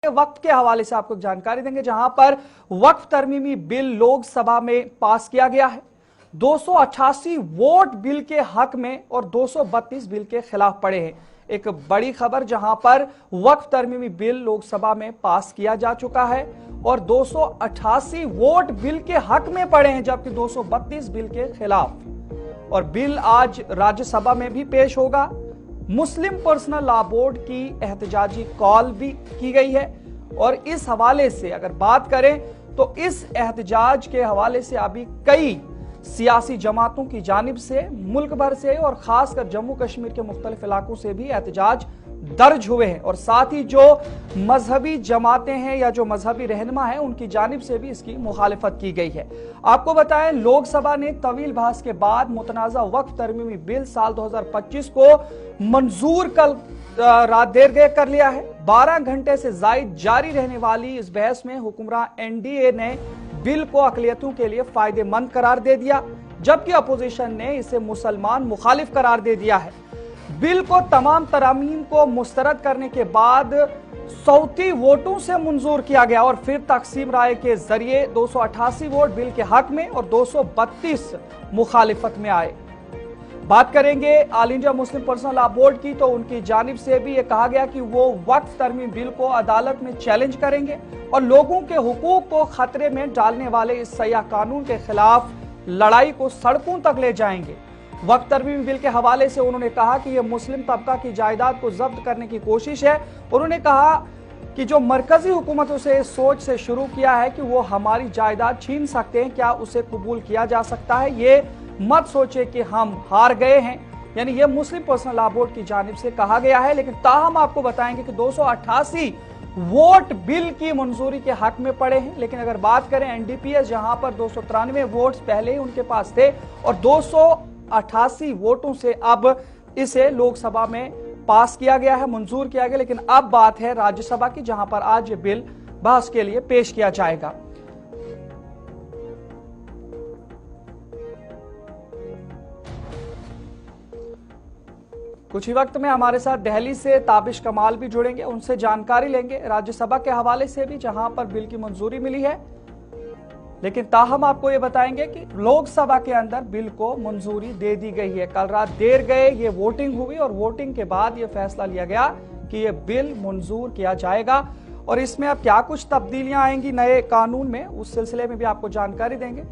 वक्फ के हवाले से आपको जानकारी देंगे, जहां पर वक्फ तरमीमी बिल लोकसभा में पास किया गया है। 288 वोट बिल के हक में और 232 बिल के खिलाफ पड़े हैं। एक बड़ी खबर, जहां पर वक्फ तरमीमी बिल लोकसभा में पास किया जा चुका है और 288 वोट बिल के हक में पड़े हैं, जबकि 232 बिल के खिलाफ। और बिल आज राज्यसभा में भी पेश होगा। मुस्लिम पर्सनल लॉ बोर्ड की एहतजाजी कॉल भी की गई है और इस हवाले से अगर बात करें तो इस एहतजाज के हवाले से अभी कई सियासी जमातों की जानिब से मुल्क भर से और खासकर जम्मू कश्मीर के मुख्तलिफ इलाकों से भी एहतजाज दर्ज हुए हैं और साथ ही जो मजहबी जमातें हैं या जो मजहबी रहनुमा हैं उनकी जानिब से भी इसकी मुखालिफत की गई है। आपको बताएं, लोकसभा ने तवील बहस के बाद मुतनाज़ा वक्फ तरमीमी बिल साल 2025 को मंजूर कल रात देर कर लिया है। 12 घंटे से जायद जारी रहने वाली इस बहस में हुक्मरान एनडीए ने बिल को अक़लियतों के लिए फायदेमंद करार दे दिया, जबकि अपोजिशन ने इसे मुसलमान मुखालिफ करार दे दिया है। बिल को तमाम तरामीम को मुस्तरद करने के बाद सौती वोटों से मंजूर किया गया और फिर तकसीम राय के जरिए 288 वोट बिल के हक में और 232 मुखालिफत में आए। बात करेंगे all India Muslim personal law board की, तो उनकी जानिब से भी यह कहा गया कि वो वक्फ तरमीम बिल को अदालत में चैलेंज करेंगे और लोगों के हुकूक को खतरे में डालने वाले इस सयाह कानून के खिलाफ लड़ाई को सड़कों तक ले जाएंगे। वक्फ तरमीम बिल के हवाले से उन्होंने कहा कि यह मुस्लिम तबका की जायदाद को जब्त करने की कोशिश है। उन्होंने कहा कि जो मरकजी हुकूमतों से इस सोच से शुरू किया है कि वो हमारी जायदाद छीन सकते हैं, क्या उसे कबूल किया जा सकता है? ये मत सोचे कि हम हार गए हैं, यानी यह मुस्लिम पर्सनल लॉ बोर्ड की जानिब से कहा गया है। लेकिन ताहम आपको बताएंगे कि 288 वोट बिल की मंजूरी के हक में पड़े हैं। लेकिन अगर बात करें एनडीपीएस, जहां पर 293 वोट्स पहले ही उनके पास थे और 288 वोटों से अब इसे लोकसभा में पास किया गया है, मंजूर किया गया। लेकिन अब बात है राज्यसभा की, जहां पर आज ये बिल बहस के लिए पेश किया जाएगा। कुछ ही वक्त में हमारे साथ दिल्ली से ताबिश कमाल भी जुड़ेंगे, उनसे जानकारी लेंगे राज्यसभा के हवाले से भी, जहां पर बिल की मंजूरी मिली है। लेकिन ताहम आपको ये बताएंगे कि लोकसभा के अंदर बिल को मंजूरी दे दी गई है। कल रात देर गए ये वोटिंग हुई और वोटिंग के बाद ये फैसला लिया गया कि ये बिल मंजूर किया जाएगा और इसमें अब क्या कुछ तब्दीलियां आएंगी नए कानून में, उस सिलसिले में भी आपको जानकारी देंगे।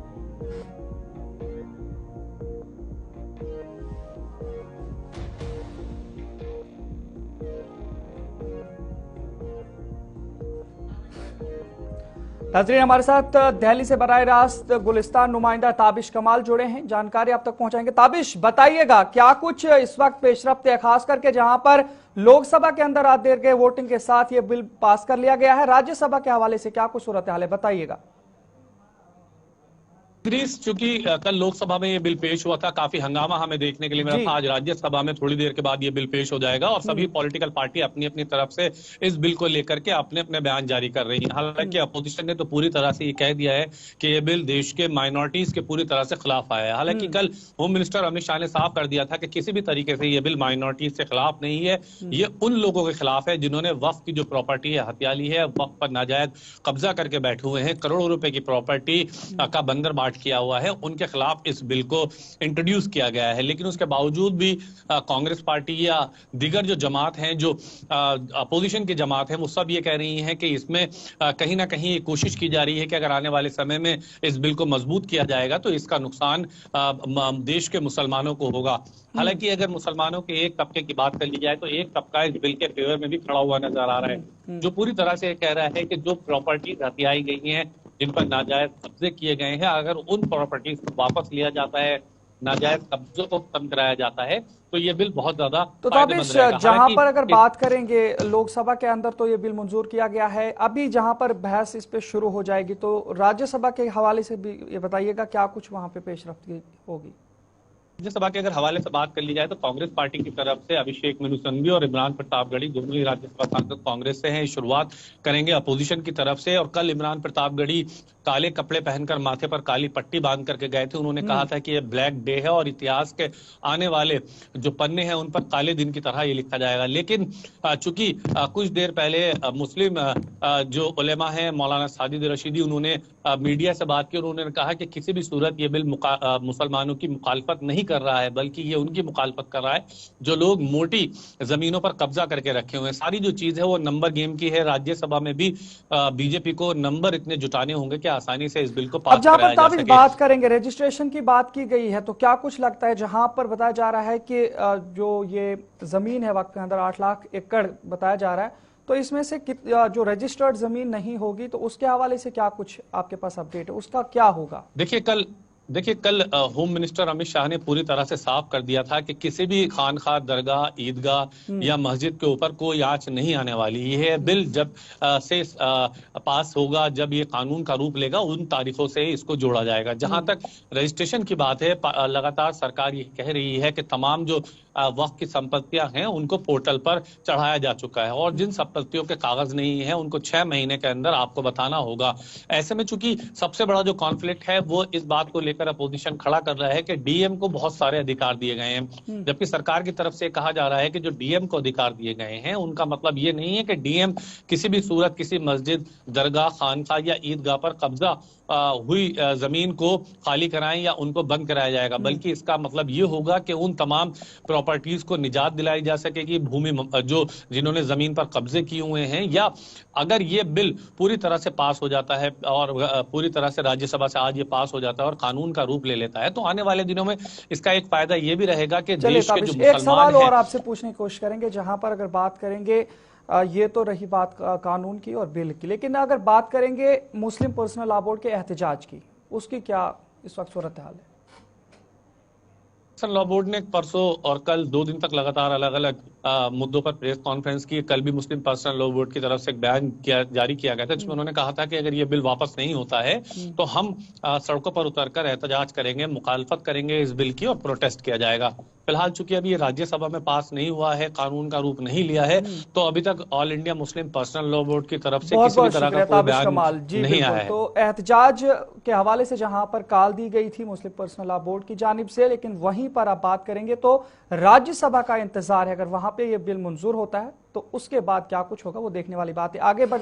नाज़रीन, हमारे साथ दिल्ली से बराह रास्त गुलिस्तान नुमाइंदा ताबिश कमाल जुड़े हैं, जानकारी आप तक पहुंचाएंगे। ताबिश, बताइएगा क्या कुछ इस वक्त पेशरफ्त है, खास करके जहां पर लोकसभा के अंदर रात देर गए वोटिंग के साथ ये बिल पास कर लिया गया है, राज्यसभा के हवाले से क्या कुछ सूरत हाल है, बताइएगा। चूंकि कल लोकसभा में ये बिल पेश हुआ था, काफी हंगामा हमें देखने के लिए मिला था। आज राज्यसभा में थोड़ी देर के बाद ये बिल पेश हो जाएगा और सभी पॉलिटिकल पार्टी अपनी अपनी तरफ से इस बिल को लेकर के अपने अपने बयान जारी कर रही हैं। हालांकि अपोजिशन ने तो पूरी तरह से ये कह दिया है कि ये बिल देश के माइनॉरिटीज के पूरी तरह से खिलाफ आया है। हालांकि कल होम मिनिस्टर अमित शाह ने साफ कर दिया था कि किसी भी तरीके से ये बिल माइनॉरिटीज से खिलाफ नहीं है, ये उन लोगों के खिलाफ है जिन्होंने वक्फ की जो प्रॉपर्टी है हथिया ली है, वक्फ पर नाजायज कब्जा करके बैठे हुए हैं, करोड़ों रुपए की प्रॉपर्टी का बंदर बाट किया हुआ है, उनके खिलाफ इस बिल को इंट्रोड्यूस किया गया है। लेकिन उसके बावजूद भी कांग्रेस पार्टी या दीगर जो जमात हैं, जो अपोजिशन की जमात है, वो सब ये कह रही हैं कि इसमें कहीं ना कहीं कोशिश की जा रही है कि अगर आने वाले समय में इस बिल को मजबूत किया जाएगा तो इसका नुकसान देश के मुसलमानों को होगा। हालांकि अगर मुसलमानों के एक तबके की बात कर ली जाए तो एक तबका इस बिल के फेवर में भी खड़ा हुआ नजर आ रहा है, जो पूरी तरह से कह रहा है कि जो प्रॉपर्टीज हथियाई गई हैं, जिन पर नाजायज कब्जे किए गए हैं, अगर उन प्रॉपर्टीज को वापस लिया जाता है, नाजायज कब्जों को खत्म कराया जाता है, तो ये बिल बहुत ज्यादा तो ताबिश, जहां पर अगर बात करेंगे लोकसभा के अंदर तो ये बिल मंजूर किया गया है, अभी जहां पर बहस इस पे शुरू हो जाएगी, तो राज्यसभा के हवाले से भी ये बताइएगा क्या कुछ वहां पे पेशरफ्त होगी। राज्यसभा के अगर हवाले से बात कर ली जाए तो कांग्रेस पार्टी की तरफ से अभिषेक मनु सिंघवी और इमरान प्रतापगढ़ी दोनों ही राज्यसभा सांसद कांग्रेस से हैं, शुरुआत करेंगे अपोजिशन की तरफ से। और कल इमरान प्रतापगढ़ी काले कपड़े पहनकर माथे पर काली पट्टी बांध करके गए थे। उन्होंने कहा था कि ये ब्लैक डे है और इतिहास के आने वाले जो पन्ने हैं उन पर काले दिन की तरह ये लिखा जाएगा। लेकिन चूंकि कुछ देर पहले मुस्लिम जो उलेमा हैं, मौलाना साजिद रशीदी, उन्होंने मीडिया से बात की और उन्होंने कहा कि किसी भी सूरत ये बिल मुसलमानों की मुखालफत नहीं कर रहा है, बल्कि ये उनकी मुखालफत कर रहा है जो लोग मोटी जमीनों पर कब्जा करके रखे हुए हैं। सारी जो चीज है वो नंबर गेम की है। राज्यसभा में भी बीजेपी को नंबर इतने जुटाने होंगे कि आसानी से इस बिल को पास कराया जा सके। बात करेंगे, रजिस्ट्रेशन की बात की गई है, तो क्या कुछ लगता है जहां पर बताया जा रहा है कि जो ये जमीन है वक्त के अंदर 8 लाख एकड़ बताया जा रहा है, तो इसमें से जो रजिस्टर्ड जमीन नहीं होगी तो उसके हवाले से क्या कुछ आपके पास अपडेट है, उसका क्या होगा? देखिए कल होम मिनिस्टर अमित शाह ने पूरी तरह से साफ कर दिया था कि किसी भी खानखा, दरगाह, ईदगाह या मस्जिद के ऊपर कोई आंच नहीं आने वाली। यह बिल जब से पास होगा, जब ये कानून का रूप लेगा, उन तारीखों से इसको जोड़ा जाएगा। जहां तक रजिस्ट्रेशन की बात है, लगातार सरकार ये कह रही है कि तमाम जो वक्फ की संपत्तियां हैं उनको पोर्टल पर चढ़ाया जा चुका है और जिन संपत्तियों के कागज नहीं है उनको 6 महीने के अंदर आपको बताना होगा। ऐसे में चूंकि सबसे बड़ा जो कॉन्फ्लिक्ट है वो इस बात को लेकर अपोजिशन खड़ा कर रहा है कि डीएम को बहुत सारे अधिकार दिए गए हैं, जबकि सरकार की तरफ से कहा जा रहा है कि जो डीएम को अधिकार दिए गए हैं उनका मतलब ये नहीं है कि डीएम किसी भी सूरत किसी मस्जिद, दरगाह, खानका या ईदगाह पर कब्जा हुई जमीन को खाली कराएं या उनको बंद कराया जाएगा, बल्कि इसका मतलब ये होगा कि उन तमाम प्रॉपर्टीज को निजात दिलाई जा सकेगी, भूमि जो जिन्होंने जमीन पर कब्जे किए हुए हैं। या अगर ये बिल पूरी तरह से पास हो जाता है और पूरी तरह से राज्यसभा से आज ये पास हो जाता है और कानून का रूप ले लेता है, तो आने वाले दिनों में इसका एक फायदा ये भी रहेगा कि देश के जो मुसलमान एक सवाल और आपसे पूछने की कोशिश करेंगे, जहां पर अगर बात करेंगे, ये तो रही बात कानून की और बिल की, लेकिन अगर बात करेंगे मुस्लिम पर्सनल लॉ बोर्ड के एहतजाज की, उसकी क्या इस वक्त सूरत हाल है? लॉ बोर्ड ने परसों और कल 2 दिन तक लगातार अलग अलग मुद्दों पर प्रेस कॉन्फ्रेंस की। कल भी मुस्लिम पर्सनल लॉ बोर्ड की तरफ से एक बयान जारी किया गया था जिसमें उन्होंने कहा था कि अगर ये बिल वापस नहीं होता है तो हम सड़कों पर उतरकर एहतजाज करेंगे, मुखालफत करेंगे इस बिल की और प्रोटेस्ट किया जाएगा। फिलहाल चूंकि अभी ये राज्यसभा में पास नहीं हुआ है, कानून का रूप नहीं लिया है, तो अभी तक all India Muslim personal law board की तरफ से किसी भी तरह का कोई बयान नहीं आया है। तो एहतजाज के हवाले से जहां पर कॉल दी गई थी मुस्लिम पर्सनल लॉ बोर्ड की जानिब से, लेकिन वहीं पर आप बात करेंगे तो राज्यसभा का इंतजार है। अगर वहां पे ये बिल मंजूर होता है तो उसके बाद क्या कुछ होगा वो देखने वाली बात है। आगे बढ़